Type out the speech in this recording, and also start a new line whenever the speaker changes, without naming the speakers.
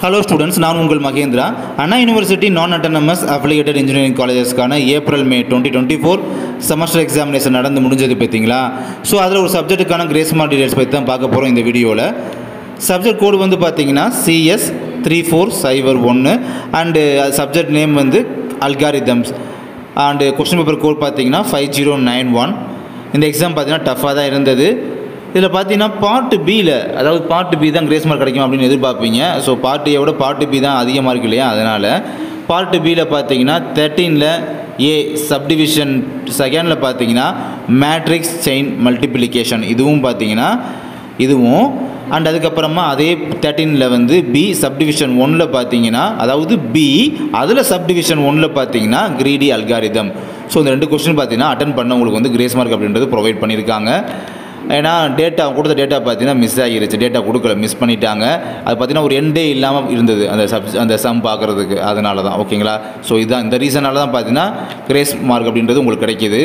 Hello students, நான் உங்கள் Mahendra. Anna university நான் அட்டானமஸ் அஃபிலியேட்டட் இன்ஜினியரிங் காலேஜஸ்க்கான ஏப்ரல் மே 2024 செமஸ்டர் எக்ஸாமினேஷன் நடந்து முடிஞ்சது பார்த்தீங்களா. ஸோ அதில் ஒரு சப்ஜெக்ட்டுக்கான கிரேஸ் மார்க் டீடைல்ஸ் பற்றி தான் பார்க்க போகிறோம் இந்த வீடியோவில். சப்ஜெக்ட் கோடு வந்து பார்த்தீங்கன்னா CS 3401 அண்டு சப்ஜெக்ட் நேம் வந்து algorithms and question paper code பார்த்தீங்கன்னா 5091. இந்த எக்ஸாம் பார்த்தீங்கன்னா டஃப்பாக தான் இருந்தது. இதில் பார்த்தீங்கன்னா பார்ட் பியில், அதாவது பார்ட் பி தான் கிரேஸ் மார்க் கிடைக்கும் அப்படின்னு எதிர்பார்ப்பீங்க. ஸோ பார்ட் ஏ விட பார்ட் பி தான் அதிக மார்க் இல்லையா, அதனால் பார்ட் பியில் பார்த்தீங்கன்னா 13ல் ஏ சப்டிவிஷன், செகண்டில் பார்த்தீங்கன்னா மேட்ரிக்ஸ் செயின் மல்டிப்ளிகேஷன், இதுவும் பார்த்தீங்கன்னா இதுவும். அண்ட் அதுக்கப்புறமா அதே 13ல் வந்து பி சப்டிவிஷன் 1ல் பார்த்தீங்கன்னா, அதாவது பி அதில் சப்டிவிஷன் 1ல் பார்த்தீங்கன்னா கிரீடி அல்காரிதம். ஸோ இந்த 2 கொஸ்டின் பார்த்தீங்கன்னா அட்டன் பண்ண உங்களுக்கு வந்து கிரேஸ் மார்க் அப்படின்றது ப்ரொவைட் பண்ணியிருக்காங்க. ஏன்னா கொடுத்த டேட்டா பார்த்தீங்கன்னா மிஸ் ஆகிருச்சு, டேட்டா கொடுக்கல, மிஸ் பண்ணிட்டாங்க. அது பார்த்தீங்கன்னா ஒரு எண்டே இல்லாமல் இருந்தது அந்த சம் பார்க்குறதுக்கு, அதனால தான். ஓகேங்களா. ஸோ இதுதான் இந்த ரீசனால தான் பார்த்தீங்கன்னா கிரேஸ் மார்க் அப்படின்றது உங்களுக்கு கிடைக்கிது.